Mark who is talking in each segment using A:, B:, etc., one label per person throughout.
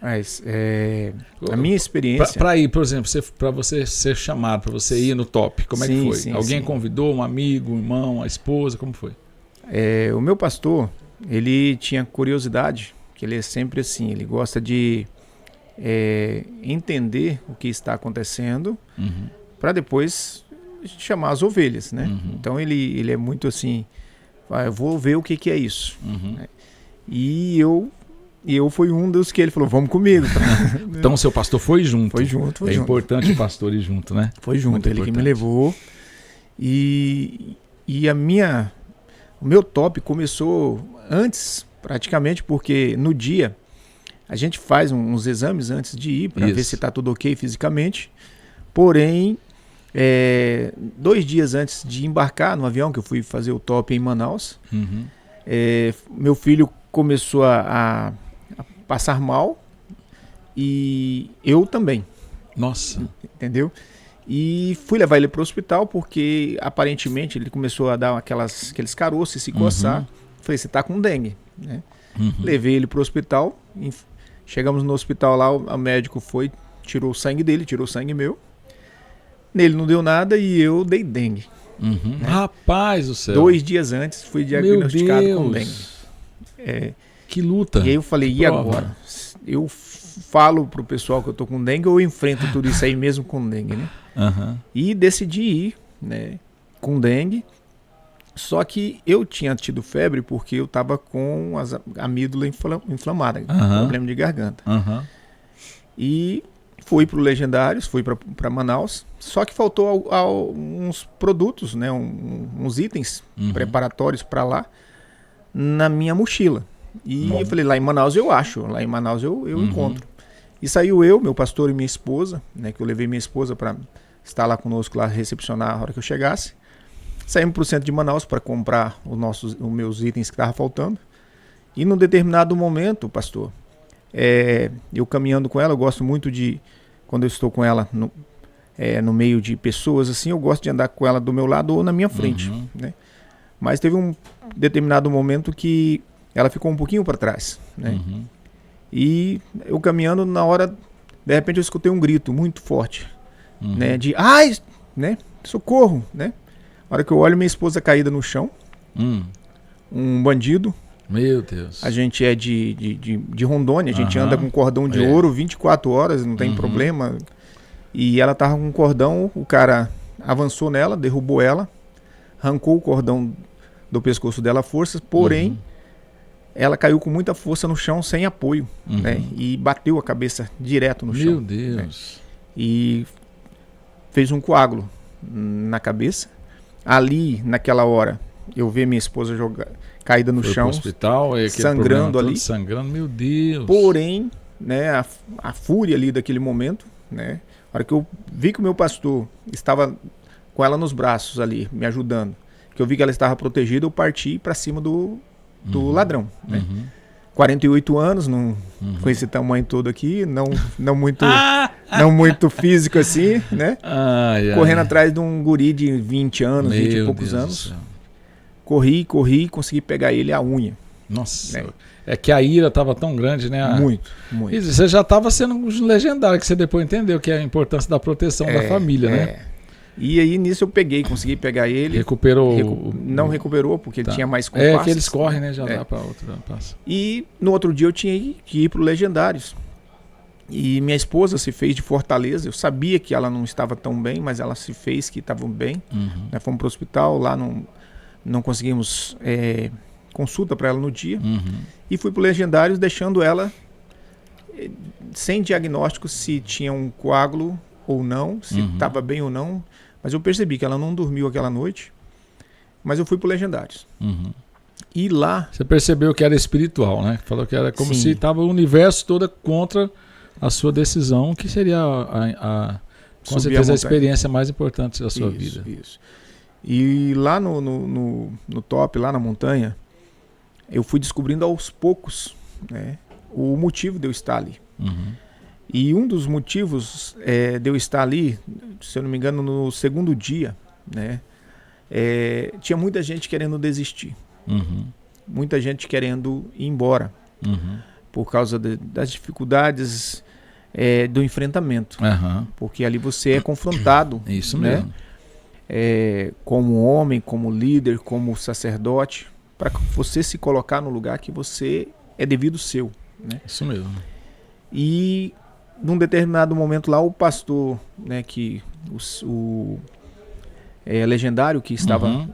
A: Mas a minha experiência...
B: Para ir, por exemplo, para você ser chamado, para você ir no top, como é que foi?
A: Sim,
B: Alguém
A: sim.
B: convidou, um amigo, um irmão, a esposa, como foi?
A: O meu pastor, ele tinha curiosidade, que ele é sempre assim, ele gosta de entender o que está acontecendo para depois chamar as ovelhas, né? Então ele é muito assim, eu vou ver o que é isso. Né? E eu fui um dos que ele falou, vamos comigo.
B: Então seu pastor foi junto.
A: Foi junto.
B: Importante o pastor ir junto, né?
A: Foi junto,
B: muito
A: ele
B: importante.
A: que me levou. E o meu top começou antes, praticamente, porque no dia a gente faz uns exames antes de ir para ver se está tudo ok fisicamente. Porém, 2 dias antes de embarcar no avião, que eu fui fazer o top em Manaus, meu filho começou a passar mal e eu também.
B: Nossa.
A: Entendeu? E fui levar ele para o hospital porque aparentemente ele começou a dar aqueles caroços e se coçar. Falei, você tá com dengue, né? Levei ele para o hospital. Chegamos no hospital lá, o médico foi, tirou o sangue dele, tirou o sangue meu. Nele não deu nada e eu dei dengue. Né?
B: Rapaz do céu.
A: 2 dias antes fui diagnosticado com dengue.
B: Que luta.
A: E aí eu falei, e agora? Eu falo pro pessoal que eu tô com dengue ou eu enfrento tudo isso aí mesmo com dengue, né? E decidi ir, né, com dengue. Só que eu tinha tido febre porque eu tava com a amígdala inflamada, problema de garganta. E fui pro Legendários, fui para Manaus, só que faltou uns produtos, né, uns itens preparatórios para lá na minha mochila. E eu falei, lá em Manaus eu acho, lá em Manaus eu encontro. E saiu eu, meu pastor e minha esposa, né, que eu levei minha esposa para estar lá conosco, lá recepcionar a hora que eu chegasse. Saímos para o centro de Manaus para comprar os meus itens que estavam faltando. E num determinado momento, pastor, eu caminhando com ela, eu gosto muito de, quando eu estou com ela no meio de pessoas, assim, eu gosto de andar com ela do meu lado ou na minha frente. Né? Mas teve um determinado momento que ela ficou um pouquinho para trás. Né? E eu caminhando, na hora, de repente eu escutei um grito muito forte. Né? De, ai, né? Socorro, né? Na hora que eu olho, minha esposa caída no chão. Um bandido.
B: Meu Deus.
A: A gente é de Rondônia, a gente anda com cordão de ouro 24 horas, não tem problema. E ela tava com um cordão, o cara avançou nela, derrubou ela, arrancou o cordão do pescoço dela à força, porém, ela caiu com muita força no chão sem apoio, né? E bateu a cabeça direto no chão.
B: Meu Deus.
A: Né? E fez um coágulo na cabeça. Ali, naquela hora, eu vi minha esposa caída no chão,
B: hospital,
A: sangrando ali.
B: Sangrando, meu Deus.
A: Porém, né, a fúria ali daquele momento, né? A hora que eu vi que o meu pastor estava com ela nos braços ali, me ajudando, que eu vi que ela estava protegida, eu parti para cima do ladrão. Né? 48 anos, não com esse tamanho todo aqui, não muito físico assim, né? Correndo atrás de um guri de 20 anos, 20 e poucos anos. Corri, consegui pegar ele a unha.
B: Nossa, é que a ira estava tão grande, né?
A: Muito.
B: E você já estava sendo um legendário, que você depois entendeu que é a importância da proteção da família, né?
A: E aí nisso eu consegui pegar ele.
B: Recuperou?
A: Não recuperou, porque ele tinha mais compassos.
B: Que eles correm, né? Já dá para outra passa.
A: E no outro dia eu tinha que ir para o Legendários. E minha esposa se fez de Fortaleza. Eu sabia que ela não estava tão bem, mas ela se fez que estava bem. Né? Fomos para o hospital, lá não conseguimos consulta para ela no dia. E fui para o Legendários, deixando ela sem diagnóstico se tinha um coágulo ou não, se estava bem ou não. Mas eu percebi que ela não dormiu aquela noite. Mas eu fui para o Legendários. E lá...
B: Você percebeu que era espiritual, né? Falou que era como se estava o universo todo contra a sua decisão, que seria com certeza a experiência mais importante da sua vida.
A: Isso. E lá no top, lá na montanha, eu fui descobrindo aos poucos, né, o motivo de eu estar ali. E um dos motivos de eu estar ali, se eu não me engano, no 2º dia, né, tinha muita gente querendo desistir. Muita gente querendo ir embora. por causa das dificuldades do enfrentamento. Porque ali você é confrontado.
B: Isso
A: né?
B: mesmo.
A: Como homem, como líder, como sacerdote, para você se colocar no lugar que você é devido seu. Né?
B: Isso mesmo.
A: E num determinado momento lá, o pastor, né, que Legendário, que estava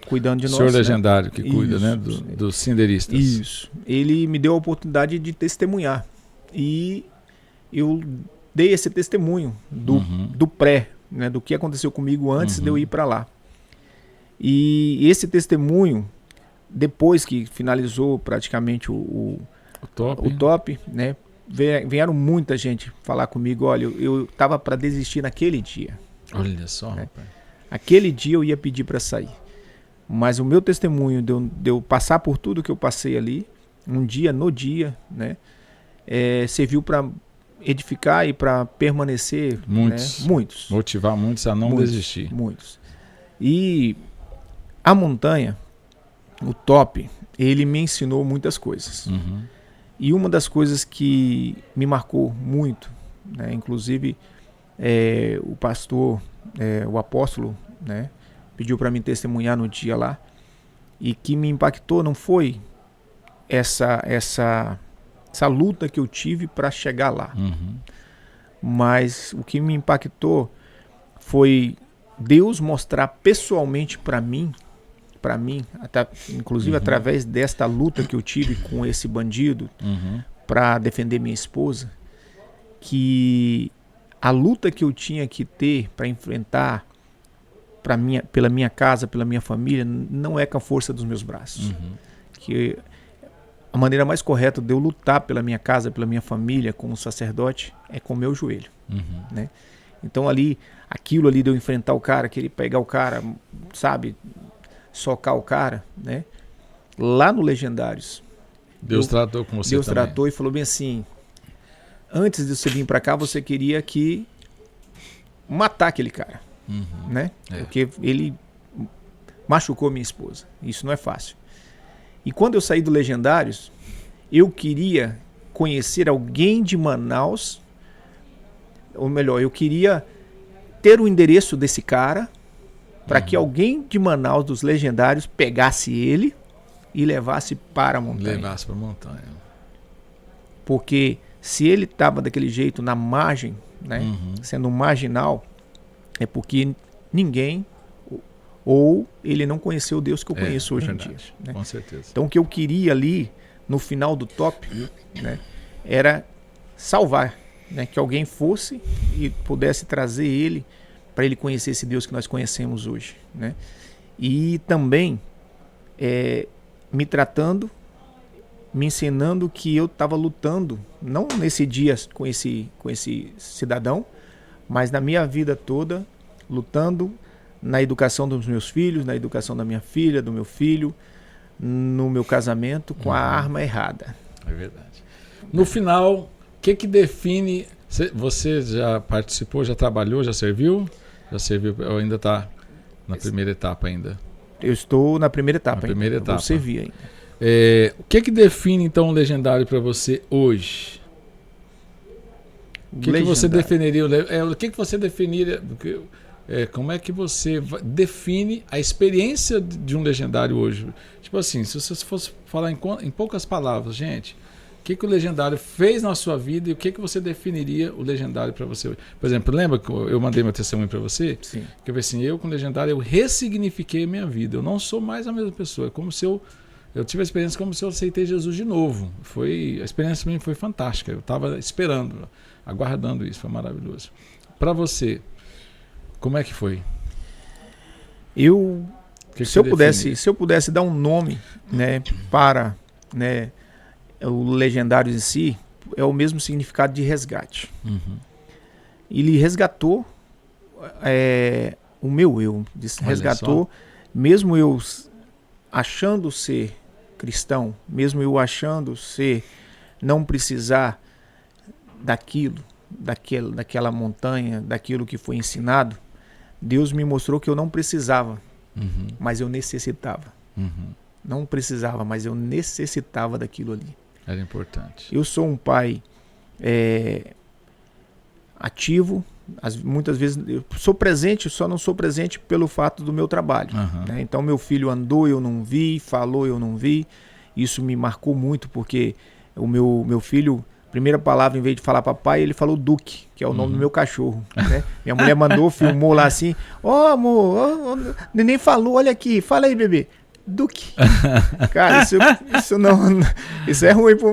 A: cuidando de nós.
B: O senhor Legendário,
A: né?
B: que cuida,
A: Isso,
B: né, dos senderistas.
A: Isso. Ele me deu a oportunidade de testemunhar. E eu dei esse testemunho do pré, né, do que aconteceu comigo antes de eu ir para lá. E esse testemunho, depois que finalizou praticamente o top, né, vieram muita gente falar comigo, olha, eu estava para desistir naquele dia.
B: Olha só,
A: né?
B: rapaz.
A: Aquele dia eu ia pedir para sair. Mas o meu testemunho de eu passar por tudo que eu passei ali, no dia, né, serviu para edificar e para permanecer.
B: Muitos.
A: Né? Muitos.
B: Motivar muitos a não desistir.
A: Muitos. E a montanha, o top, ele me ensinou muitas coisas. E uma das coisas que me marcou muito, né, inclusive o pastor, o apóstolo, né, pediu para mim testemunhar no dia lá, e que me impactou não foi essa luta que eu tive para chegar lá, mas o que me impactou foi Deus mostrar pessoalmente para mim, até, inclusive através desta luta que eu tive com esse bandido para defender minha esposa, que a luta que eu tinha que ter para enfrentar pela minha casa, pela minha família, não é com a força dos meus braços. Que a maneira mais correta de eu lutar pela minha casa, pela minha família, como sacerdote, é com o meu joelho. Né? Então aquilo ali de eu enfrentar o cara, querer pegar o cara, sabe, socar o cara, né? Lá no Legendários,
B: Deus tratou com você.
A: Deus
B: também
A: tratou e falou bem assim: antes de você vir para cá, você queria matar aquele cara, né? Porque ele machucou minha esposa. Isso não é fácil. E quando eu saí do Legendários, eu queria conhecer alguém de Manaus, ou melhor, eu queria ter o endereço desse cara para que alguém de Manaus, dos Legendários, pegasse ele e levasse para a montanha. Porque se ele estava daquele jeito na margem, né, sendo um marginal, é porque ninguém, ou ele não conheceu o Deus que eu conheço hoje em dia. Né?
B: Com certeza.
A: Então o que eu queria ali, no final do top, né, era salvar, né, que alguém fosse e pudesse trazer ele para ele conhecer esse Deus que nós conhecemos hoje. Né? E também me tratando, me ensinando que eu estava lutando, não nesse dia com esse cidadão, mas na minha vida toda, lutando na educação dos meus filhos, na educação da minha filha, do meu filho, no meu casamento, com a arma errada.
B: É verdade. No final, o que define... Você já participou, já trabalhou, já serviu? Já serviu, ou ainda está na primeira etapa ainda?
A: Eu estou na primeira etapa.
B: Vou
A: servir ainda.
B: O que define então o Legendário para você hoje? O que você definiria? O que você definiria? Como é que você define a experiência de um Legendário hoje? Tipo assim, se você fosse falar em poucas palavras, gente, o que o Legendário fez na sua vida e o que você definiria o Legendário para você hoje? Por exemplo, lembra que eu mandei meu testemunho para você?
A: Sim.
B: Que eu falei assim, eu com o Legendário eu ressignifiquei a minha vida. Eu não sou mais a mesma pessoa. É como se eu tive a experiência como se eu aceitei Jesus de novo. A experiência para mim foi fantástica. Eu estava esperando, aguardando isso. Foi maravilhoso. Para você, como é que foi?
A: Se eu pudesse dar um nome, né, para, né, o Legendários em si, é o mesmo significado de resgate. Ele resgatou o meu eu. Resgatou, mesmo eu achando ser cristão, mesmo eu achando ser não precisar daquela montanha, daquilo que foi ensinado, Deus me mostrou que eu não precisava, mas eu necessitava. Não precisava, mas eu necessitava daquilo ali.
B: Era importante.
A: Eu sou um pai ativo, muitas vezes eu sou presente, só não sou presente pelo fato do meu trabalho. Né? Então meu filho andou, eu não vi, falou, eu não vi. Isso me marcou muito, porque o meu filho, primeira palavra, em vez de falar papai, ele falou Duque, que é o nome do meu cachorro. Né? Minha mulher mandou, filmou lá assim, amor, neném falou, olha aqui, fala aí, bebê. Duque. Cara, isso é ruim para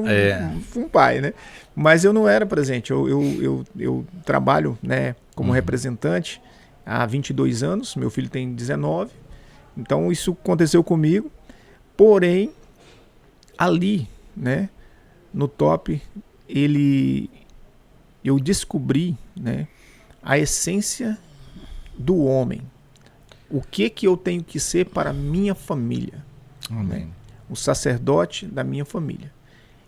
A: um pai, né? Mas eu não era presente. Eu trabalho, né, como representante há 22 anos. Meu filho tem 19. Então isso aconteceu comigo. Porém, ali, né, no top, eu descobri, né, a essência do homem. O que eu tenho que ser para a minha família.
B: Amém.
A: Né? O sacerdote da minha família.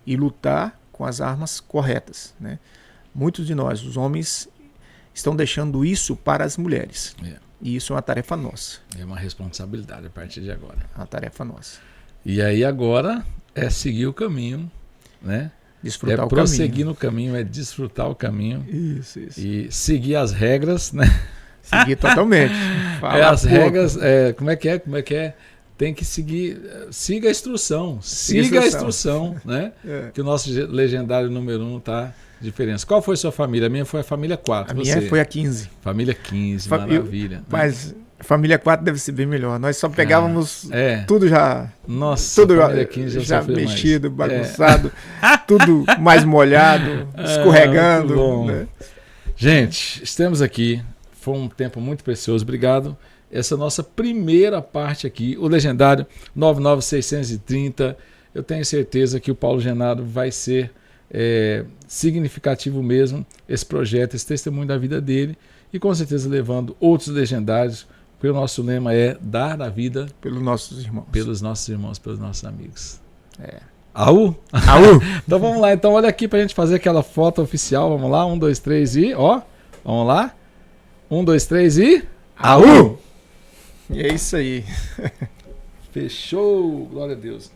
A: E lutar com as armas corretas. Né? Muitos de nós, os homens, estão deixando isso para as mulheres. E isso é uma tarefa nossa.
B: É uma responsabilidade a partir de agora.
A: É uma tarefa nossa.
B: E aí agora é seguir o caminho, né?
A: Desfrutar o
B: prosseguir no caminho, é desfrutar o caminho.
A: Isso.
B: E seguir as regras, né?
A: Seguir totalmente.
B: As regras, como é que é? Tem que seguir, siga a instrução. Siga a instrução, né? Que o nosso legendário número 1 tá diferença. Qual foi sua família? A minha foi a família 4.
A: A minha foi a 15.
B: Família 15, maravilha.
A: Mas a família 4 deve ser bem melhor. Nós só pegávamos tudo já.
B: Nossa,
A: tudo
B: família 15
A: já mexido, bagunçado, tudo mais molhado, escorregando.
B: Bom.
A: Né?
B: Gente, estamos aqui. Foi um tempo muito precioso. Obrigado. Essa nossa primeira parte aqui, o legendário 99630. Eu tenho certeza que o Paulo Genaro vai ser significativo mesmo, esse projeto, esse testemunho da vida dele, e com certeza levando outros legendários, porque o nosso lema é dar a vida
A: pelos nossos irmãos,
B: pelos nossos amigos.
A: Aú?
B: Então vamos lá, então olha aqui pra gente fazer aquela foto oficial. Vamos lá, 1, 2, 3 e vamos lá, 1, 2, 3 e
A: Aú! E é isso aí.
B: Fechou, glória a Deus.